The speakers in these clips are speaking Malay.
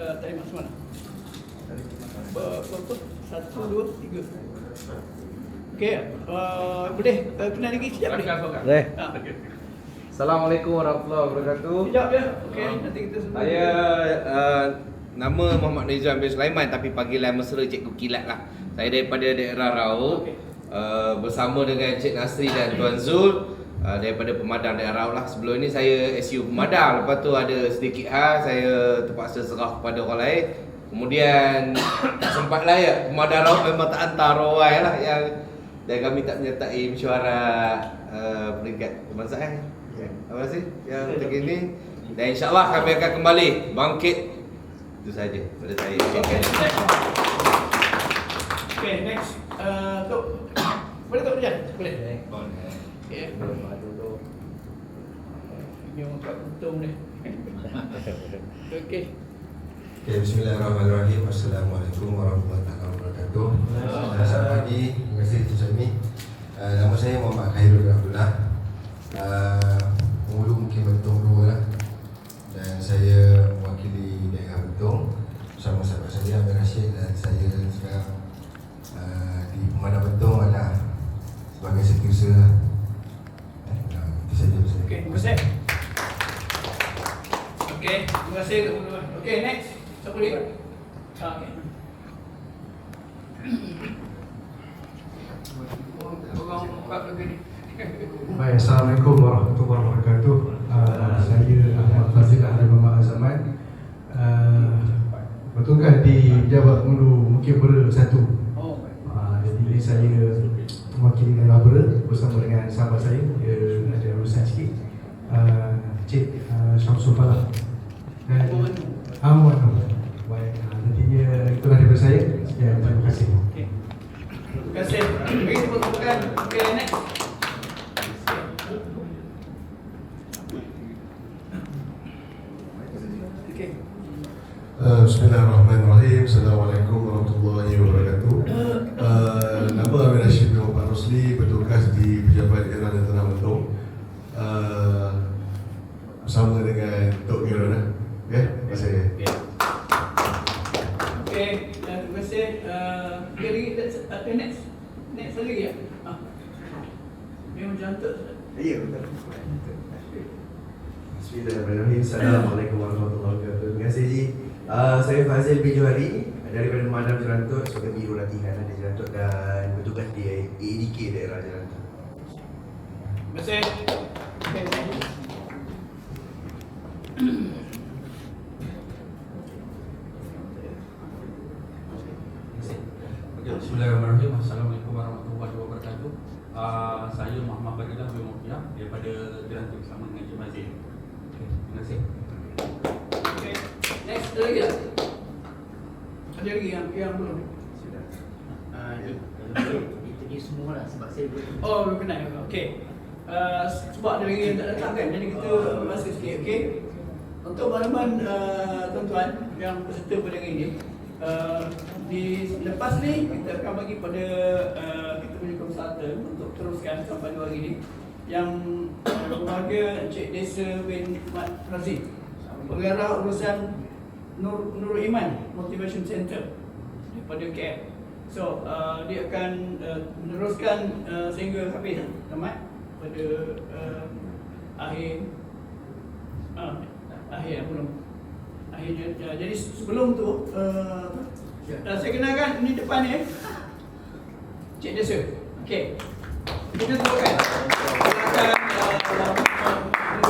Tadi masuk mana? Berapa? 1, 2, 3. Okey, boleh kenal lagi sekejap boleh? Boleh. Assalamualaikum warahmatullahi wabarakatuh. Sekejap ya. Okey, nanti kita semua. Saya nama Muhammad Nizam bin Sulaiman tapi panggilan mesra Cikgu Kilat lah. Saya daripada daerah Raub. Bersama dengan Cik Nasri dan Tuan Zul daripada Pemadam daerah Raub lah. Sebelum ini saya SU Pemadam. Lepas tu ada sedikit hal saya terpaksa serah kepada orang lain. Kemudian tak sempat layak. Pemadam Raub memang tak hantar orang lah yang dan kami tak menyertai mesyuarat peringkat kebangsaan. Terima kasih yang terkini. Dan insyaAllah kami akan kembali bangkit. Itu saja pada saya. Okay, next. Tok. Boleh tak berjalan? Boleh. Okay. Ini orang kat untung ni. Okay. Okay, bismillahirrahmanirrahim. Assalamualaikum warahmatullahi wabarakatuh. Selamat pagi. Terima kasih Encik Syami. Nama saya Muhammad Khairul Abdullah. Pengulu mungkin Bentong 2 lah. Dan saya mewakili daerah Bentong bersama sahabat saya Amir Rashid, dan saya sekarang di Pemadam Bentong adalah sebagai setiausaha lah. Itu saja. Okay, terima kasih. Okay, terima kasih teman-teman. Okay, next. Siapa lagi? Okay. Orang buka lagi ni. Baik, Assalamualaikum warahmatullahi wabarakatuh. Saya Ahmad Fazil Ahli Muhammad Azaman. Bertugas di Pejabat Pengulu Mukir Bera 1. Jadi saya mewakili daerah Bera bersama dengan sahabat saya. Dia ada urusan sikit. Cik Syamsul Falah dan Amwanu. Baik, nantinya itulah daripada saya. Sekian, terima kasih. Terima kasih. Bagi tepuk-tepukan. Okay, next. Bismillahirrahmanirrahim. Assalamualaikum warahmatullahi wabarakatuh. Nama Amir Rashid bin Muhammad Rosli, bertugas di Pejabat Daerah dan Tanah Bentong bersama dengan Tok Gerona. Okay, terima kasih. Okay, terima kasih. Dia lagi, next lagi ya? Memang jantuk. Ya, betul. Bismillahirrahmanirrahim. Assalamualaikum warahmatullahi wabarakatuh. Terima kasih Ji. Saya Fazil bin Johari daripada Pemadam Jelantut sebagai biro latihan di Jelantut dan bertugas di ADK daerah Jelantut. Terima kasih. Okay. Bismillahirrahmanirrahim. Assalamualaikum warahmatullahi wabarakatuh. Saya Muhammad Fadilah bin Mufiah daripada Jelantut bersama dengan Cik Mazin. Terima kasih. Okay. Next, ada lagi tak? Ada lagi yang belum? Sudah. Ini semua lah sebab saya belum. Oh, belum kenal. Okay. Sebab ada lagi yang tak datang kan, jadi kita masa sikit. Okay. Untuk makluman tuan-tuan yang peserta pada hari ini, di lepas ni kita akan bagi pada kita punya konsultan untuk teruskan sampai 2 hari ini yang keluarga Encik Desa bin Mat Razif, pengarah urusan Nurul Iman Motivation Center daripada KL. So dia akan meneruskan sehingga habis tamat pada akhir belum akhirnya. Jadi sebelum tu saya kenalkan ni depan ni Cik Desa. Okey. Kita teruskan.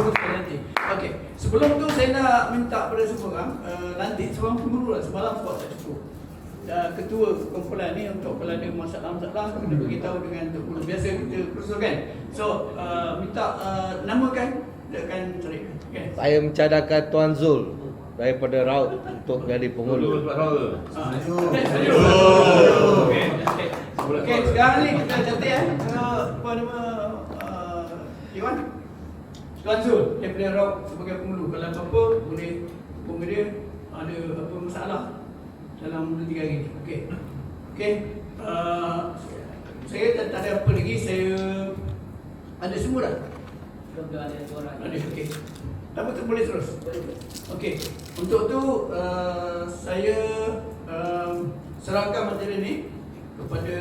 Nanti. Okey. Sebelum tu saya nak minta pada semua orang lantik seorang penguru lah semalam sebab tak cukup. Ketua kumpulan ni untuk kalau ada masalah-masalah kena beritahu dengan Tok Guru. Biasa kita kursuskan. So minta namakan dia akan cari. Okay. Saya mencadangkan Tuan Zul daripada Raub untuk jadi pengulu. Okey, sekarang ni kita cantik apa nama Iwan Tuan Zul daripada Raub sebagai pengulu. Kalau apa-apa boleh hubungi dia, ada apa masalah dalam 2-3 hari. Okey. Okey. Saya tak ada apa lagi. Saya ada semua dah. Sudah ada suara. Ada. Okey. Tak betul boleh terus. Okey. Untuk tu serahkan materi ini kepada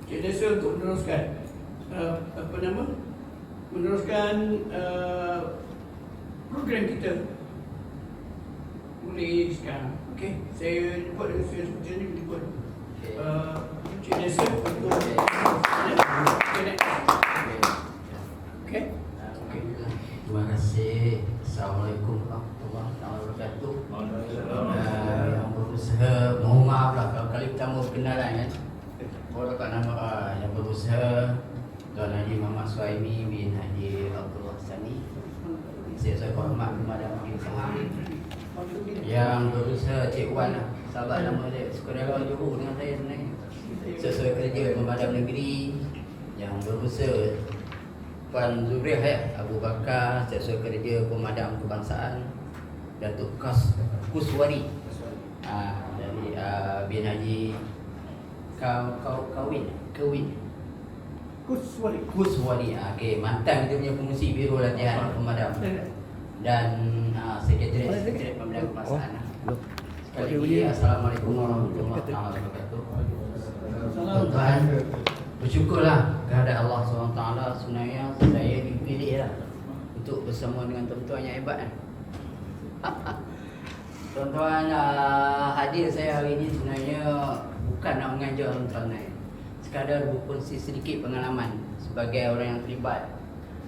Cik Nesa untuk meneruskan meneruskan program kita mulai sekarang. Okey, saya jemput dengan saya seperti ini, jemput Cik Nesa untuk okey. Terima kasih. Assalamualaikum warahmatullahi wabarakatuh. Yang berusaha, mohon maaf lah kalau kali pertama perkenalan kan. Orang tak nama yang berusaha Tuan Haji Muhammad Suhaimi bin Haji Abdul Hassani. Saya hormat kepada Makin Saham. Yang berusaha Cik Wan lah, sahabat lama dia, sukarela Johor dengan saya sebenarnya. Sesuai kerja Pemadam Negeri. Yang berusaha Puan Zuriah Abu Bakar, sesuai kerja Pemadam Kebangsaan. Datuk Kuswari dari bin Haji Kawin Kuswari. Okey, mantan kita punya pengurusi Biro Latihan Pemadam dan Sekretariat Pemadam Kebangsaan. Sekali lagi Assalamualaikum warahmatullahi wabarakatuh. Tuan-tuan, bersyukurlah kepada Allah SWT. Sebenarnya saya dipilih lah untuk bersama dengan tuan-tuan yang hebat kan. Tuan-tuan, hadir saya hari ini sebenarnya bukan nak mengajar tuan-tuan lain, sekadar berkongsi sedikit pengalaman sebagai orang yang terlibat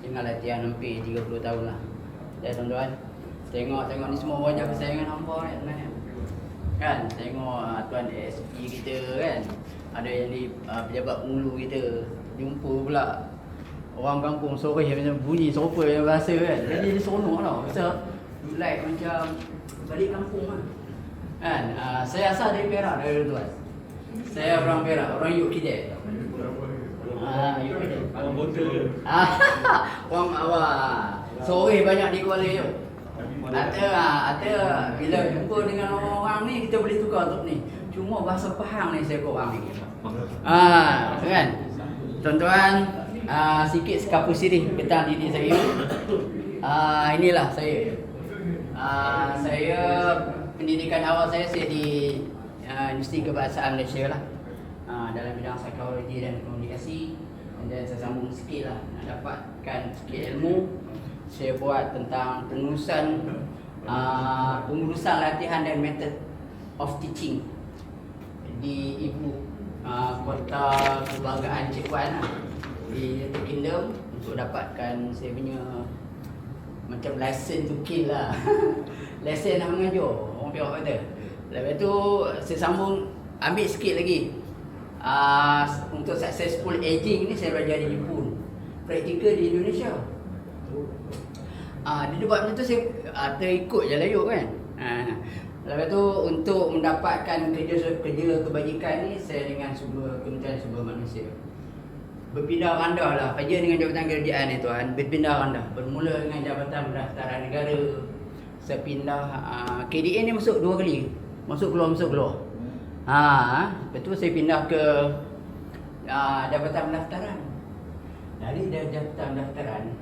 dengan latihan hampir 30 tahun lah. Ya tuan-tuan, tengok ni semua wajah kesayangan hampa kan sebenarnya. Kan, tengok tuan ASP kita kan, ada yang di pejabat mulu kita, jumpa pula orang kampung sore macam bunyi sofa yang rasa kan. Jadi dia seronok tau, macam like macam balik kampung lah kan. Saya asal dari Perak dari tuan. Saya orang Perak, orang Yuk Kidek. Yuk Kidek. Orang botol. Orang awak. Sore banyak di Kuala Yuk. Ada bila jumpa dengan orang-orang ni kita boleh tukar untuk ni. Cuma bahasa Pahang ni saya kurang ni. Kan? Tuan-tuan, sikit sekapu sirih tentang diri saya. Inilah saya. Saya pendidikan awal saya di Universiti Kebahasaan Malaysia lah, dalam bidang psikologi dan komunikasi. Dan saya sambung sikit lah, nak dapatkan sikit ilmu. Saya buat tentang pengurusan latihan dan method of teaching di ibu kota kebanggaan Cik Wan lah, di United Kingdom, untuk dapatkan saya punya macam license to kill lah. License nak mengajar, orang Perak kata. Lepas tu saya sambung ambil sikit lagi. Untuk successful aging ni saya belajar di Jepun, praktikal di Indonesia. Dia buat macam tu, saya terikut je layuk kan. Lepas tu untuk mendapatkan kerja kebajikan ni, saya dengan Kementerian Sumber Manusia berpindah randah lah, kerja dengan Jabatan Kerajaan ni tuan, berpindah randah. Bermula dengan Jabatan Pendaftaran Negara, saya pindah KDA ni masuk 2 kali, masuk keluar. Lepas tu saya pindah ke Jabatan Pendaftaran. Dari Jabatan Pendaftaran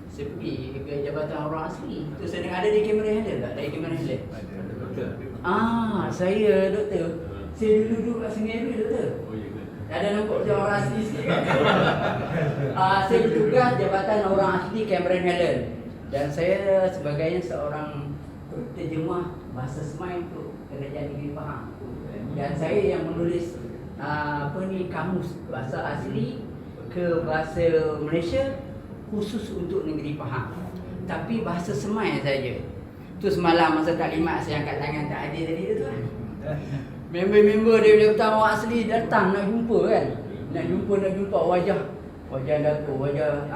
saya pergi ke Jabatan Orang Asli. Tu saya dengar ada di kamera handle tak? Dari kamera handle. Saya doktor. Saya duduk kat Sungai Air doktor. Ada nampak macam orang asli sikit kan? Saya bertugas Jabatan Orang Asli Cameron Helen. Dan saya sebagai seorang terjemah bahasa Semai untuk Kerajaan Negeri Pahang. Dan saya yang menulis kamus bahasa asli ke bahasa Malaysia khusus untuk negeri Pahang. Tapi bahasa Semai saja. Tu semalam masa taklimat saya angkat tangan tak hadir tadi tu kan. Member-member dia Jabatan Orang Asli datang nak jumpa kan. Nak jumpa wajah Dato', wajah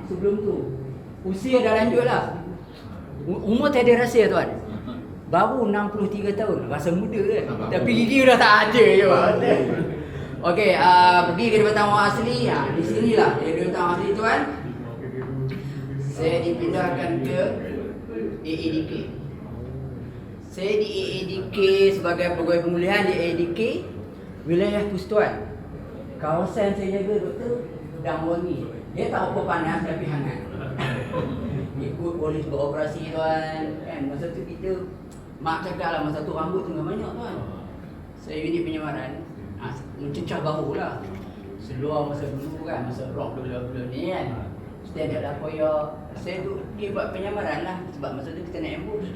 sebelum tu usia dah lanjut lah. Umur tak ada rahsia tuan. Baru 63 tahun, rasa muda kan. Tapi gigi dah tak ada je. Okey, pergi ke Jabatan Orang Asli. Di sinilah dia Jabatan Orang Asli tuan. Saya dipindahkan ke AADK. Saya di AADK sebagai pegawai pemulihan di AADK wilayah Pustuan. Kawasan saya jaga doktor Damwangi. Dia tak apa panas tapi hangat. Ikut polis beroperasi tuan. Kan masa tu kita mak cakap lah masa tu rambut tengah banyak tuan. Saya unit penyamaran, mencecah bahu lah. Seluar masa dulu kan, masa rock dulu ni kan. Stand up lah koyak. Saya tu dia buat penyamaran lah. Sebab masa tu kita naik ambush.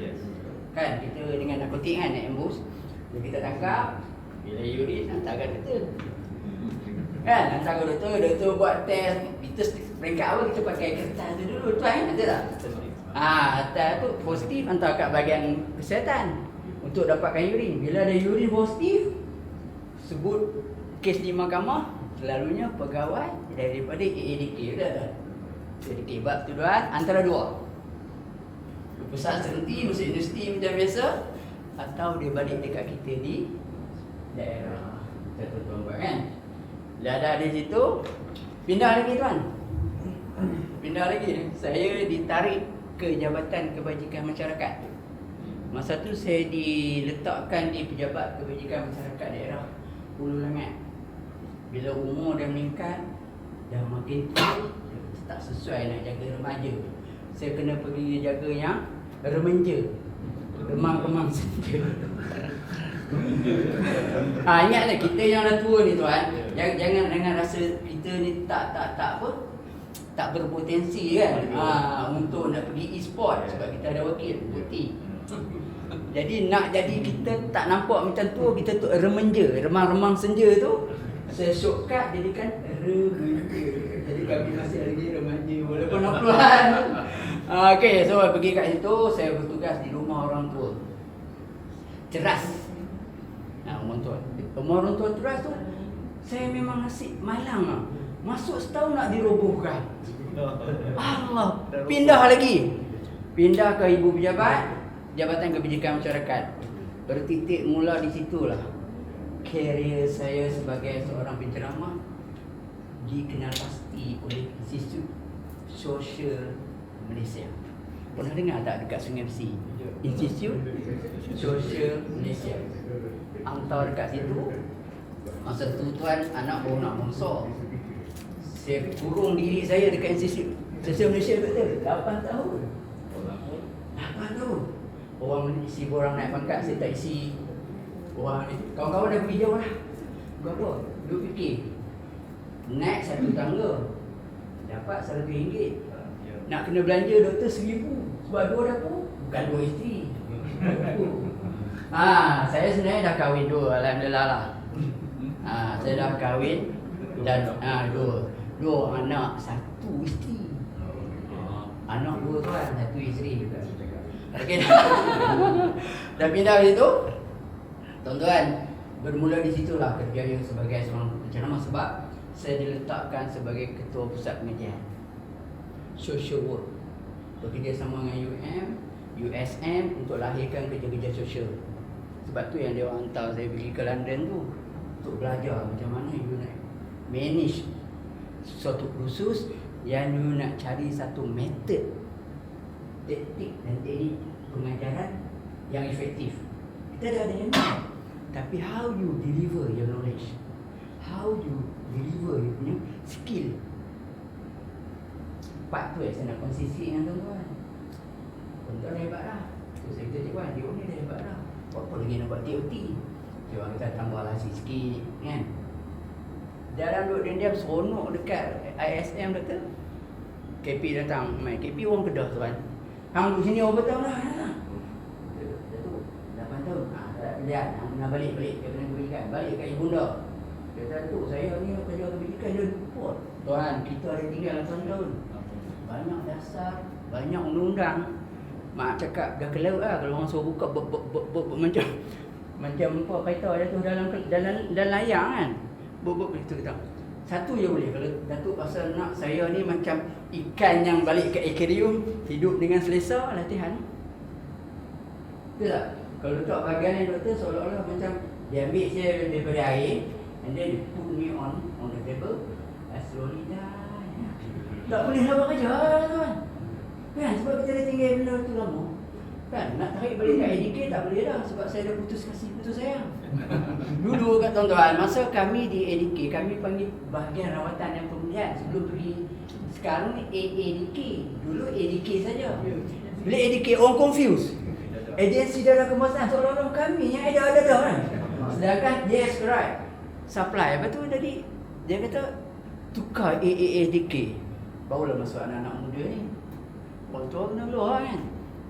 Kan, kita dengan narkotik kan naik ambush. Jadi kita tangkap, bila unit hantar kat doktor. Kan, hantar kat doktor buat test. Kita peringkat awal kita pakai kertas tu dulu, tuan kan, ada tak? Hantar tu positif, hantar kat bahagian kesihatan untuk dapatkan urin. Bila ada urin positif, sebut kes di mahkamah, selalunya pegawai daripada AADK dah. AADK bab tuduhan antara dua. Pesan terhenti masuk universiti macam biasa, atau dia balik dekat kita di daerah tertentu kan. Dah ada di situ, pindah lagi tuan. Pindah lagi. Saya ditarik ke Jabatan Kebajikan Masyarakat. Masa tu saya diletakkan di Pejabat Kebajikan Masyarakat daerah Hulu Langat. Bila umur dah meningkat, dah makin tua, tak sesuai nak jaga remaja. Saya kena pergi jaga yang remaja, remang-remang senja. Ingatlah kita yang dah tua ni tuan, jangan rasa kita ni tak apa, tak berpotensi kan. Untuk nak pergi e-sport sebab kita ada wakil bukti. Jadi nak jadi kita tak nampak macam tua, kita tu remaja, remang-remang senja tu. Saya shortcut jadikan remaja. Jadi kami masih lagi remaja walaupun 60-an. Okey, so pergi kat situ, saya bertugas di rumah orang tua. Ceras. Rumah orang tua ceras tu, saya memang nasib malang lah. Masuk setahun nak dirobohkan. Allah, pindah lagi. Pindah ke ibu pejabat, Jabatan Kebajikan Masyarakat. Bertitik mula di situlah karier saya sebagai seorang penceramah dikenal pasti oleh Institut Sosial Malaysia. Pernah dengar tak dekat Sungai Besi? Institut Sosial Malaysia. Hantar dekat situ. Masa tu tuan anak baru nak bongso. Saya kurung diri saya dekat Institut Sosial Malaysia betul. 8 tahun. 8 tahun. Orang isi borang naik pangkat, saya tak isi. Orang ni, kawan-kawan dah pergi jauh lah. Berapa? Duk fikir. Naik satu tangga, dapat RM100. Nak kena belanja doktor RM1,000. Sebab 2 dapur, bukan 2 isteri. Saya sebenarnya dah kahwin 2, alhamdulillah lah. Saya dah kahwin dan 2 anak, 1 isteri. Anak 2 tuan, 1 isteri. Okay. Dah pindah ke situ. Tuan-tuan, bermula di situlah kerjaya sebagai seorang penceramah sebab saya diletakkan sebagai ketua pusat pengajian social work. Bekerjasama dengan USM untuk lahirkan kerja-kerja sosial. Sebab tu yang dia hantar saya pergi ke London tu untuk belajar macam mana you nak manage suatu kursus yang you nak cari satu method, taktik dan teknik pengajaran yang efektif. Kita dah ada yang ni, tapi how you deliver your knowledge, how you deliver you punya skill. Part tu saya nak konsisten dengan tuan-tuan. Tuan-tuan hebat lah. Tu saya kata cikgu, dia ni dah hebat lah. Apa lagi nak buat TOT? Cikgu kita tambah lasi sikit kan. Dalam duduk diam-diam seronok dekat ISM kata KP datang main. KP orang Kedah tuan. Hang duduk sini berapa tahun dah? Datuk 8 tahun. Lihat, nak balik dia kena kebajikan. Balik kat ibunda. Dia kata, Datuk, saya ni kerja kebajikan dia report. Tuan, kita ada tinggal 8 tahun. Banyak dasar, banyak undang-undang. Mak cakap dah ke laut lah kalau orang suruh buka macam apa kereta jatuh dalam layar kan. Begitu kita. Satu je boleh kalau Datuk pasal nak saya ni macam ikan yang balik ke akuarium hidup dengan selesa latihan. Betul tak? Kalau tak bahagian ni doktor seolah-olah macam dia ambil saya daripada air and then they put me on the table, I slowly die. Tak boleh nak buat kerja tuan. Kan sebab kita dah tinggal benda tu lama. Kan nak tarik balik kat ADK tak boleh dah sebab saya dah putus kasih, putus sayang. Dulu kat tuan-tuan, masa kami di ADK, kami panggil bahagian rawatan dan pemulihan sebelum pergi. Sekarang ni ADK, dulu ADK saja. Bila ADK orang confuse. Agensi darah kemasan seolah-olah kami yang ada kan. Sedangkan yes correct. Supply. Lepas tu jadi dia kata tukar AAADK. Barulah masuk anak-anak muda ni. Orang tua kena keluar kan.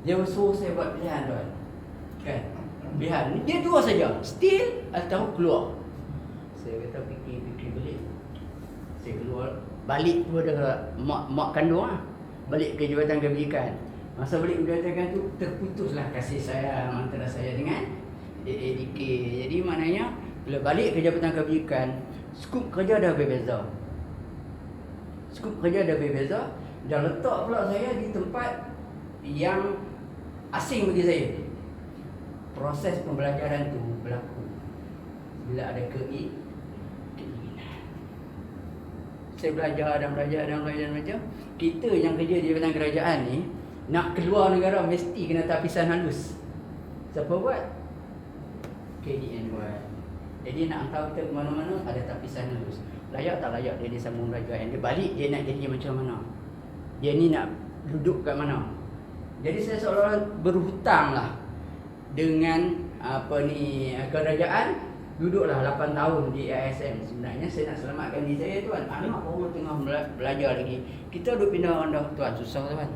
Dia suruh saya buat pilihan tuan. Kan? Pilihan. Dia dua saja. Still atau keluar. Saya kata fikir balik. Saya keluar. Balik tu ada mak kandung lah. Balik ke Jabatan Kebajikan. Masa balik ke Jabatan tu terputuslah kasih sayang antara saya dengan AADK. Jadi maknanya bila balik ke Jabatan Kebajikan, skop kerja dah berbeza. Skop kerja dah berbeza dan letak pula saya di tempat yang asing bagi saya. Proses pembelajaran tu berlaku bila ada keinginan. Saya belajar. Kita yang kerja di Jabatan Kerajaan ni nak keluar negara mesti kena tapisan halus. Siapa buat? KDN buat. Jadi nak hantar kita ke mana-mana ada tapisan halus. Layak tak layak dia disambung kerajaan. Dia balik dia nak jadi macam mana? Dia ni nak duduk kat mana? Jadi saya seolah-olah berhutang lah dengan kerajaan. Duduklah 8 tahun di ASM. Sebenarnya saya nak selamatkan diri saya tuan. Anak baru tengah belajar lagi. Kita duduk pindah rendah tuan, susah tuan.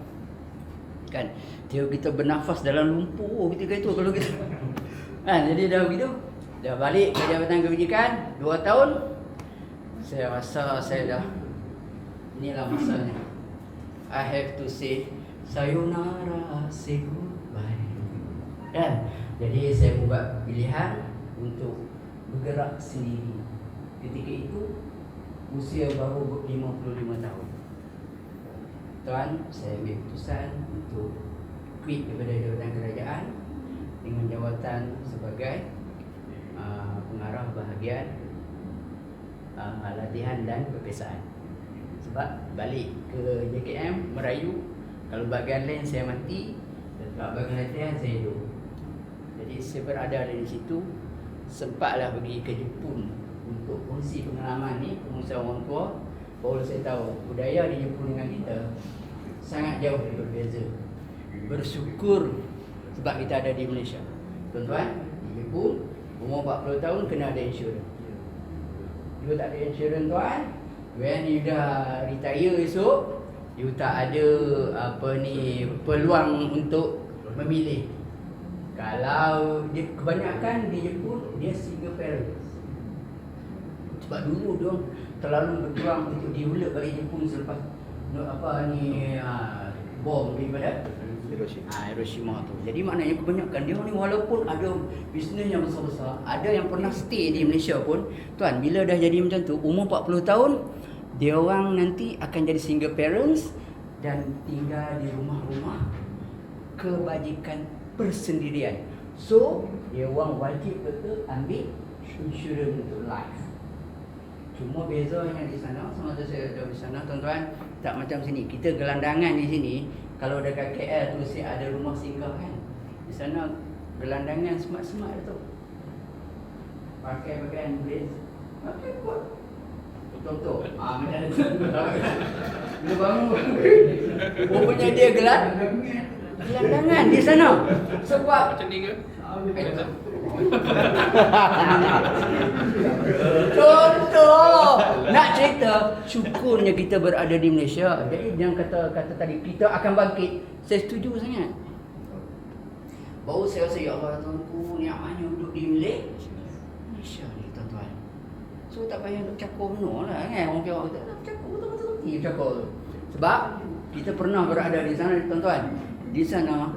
Kan? Kita bernafas dalam lumpur ketika itu kalau kita. Kan? Jadi dah begitu. Dah balik ke Jabatan Kebajikan 2 tahun. Saya rasa saya dah inilah masanya. I have to say sayonara, say goodbye. Kan? Jadi saya buat pilihan untuk bergerak sendiri. Ketika itu usia baru 55 tahun. Tuan, saya ambil keputusan untuk quit daripada Jabatan Kerajaan dengan jawatan sebagai pengarah bahagian latihan dan perpesaan. Sebab balik ke JKM merayu, kalau bahagian lain saya mati, dan bahagian latihan saya hidup. Jadi saya berada di situ. Sempatlah pergi ke Jepun untuk kongsi pengalaman ni, pengusaha orang tua. Baru saya tahu budaya di Jepun dengan kita sangat jauh berbeza. Bersyukur sebab kita ada di Malaysia. Tuan-tuan, di Jepun umur 40 tahun kena ada insurans. You tak ada insurans tuan, when you dah retire esok, you tak ada peluang untuk memilih. Kalau dia kebanyakan di Jepun dia single parents. Sebab dulu dia terlalu berjuang untuk diulek balik Jepun selepas bom daripada Hiroshima tu. Jadi maknanya kebanyakan dia ni walaupun ada bisnes yang besar-besar, ada yang pernah stay di Malaysia pun, tuan bila dah jadi macam tu umur 40 tahun, dia orang nanti akan jadi single parents dan tinggal di rumah-rumah kebajikan persendirian. So, dia orang wajib betul ambil insurans untuk life. Cuma bezanya di sana, semasa saya ada di sana tuan-tuan, tak macam sini. Kita gelandangan di sini, kalau dekat KL tu ada rumah singgah kan. Di sana gelandangan smart-smart tu. Pakai pakaian brace. Pakai kot. Contoh, macam tu. Dia bangun. Rupanya dia gelandangan di sana. Sebab Macam ni ke? contoh nak cerita syukurnya kita berada di Malaysia. Jadi yang kata tadi kita akan bangkit, saya setuju sangat. Baru saya rasa ya Allah tuanku nikmatnya duduk di Malaysia ni tuan-tuan. So tak payah nak cakap benar lah kan. Orang kata cakap betul-betul cakap tu. Sebab kita pernah berada di sana tuan-tuan. Di sana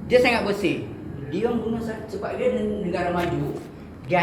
dia sangat bersih. Dia guna sebab dia negara maju,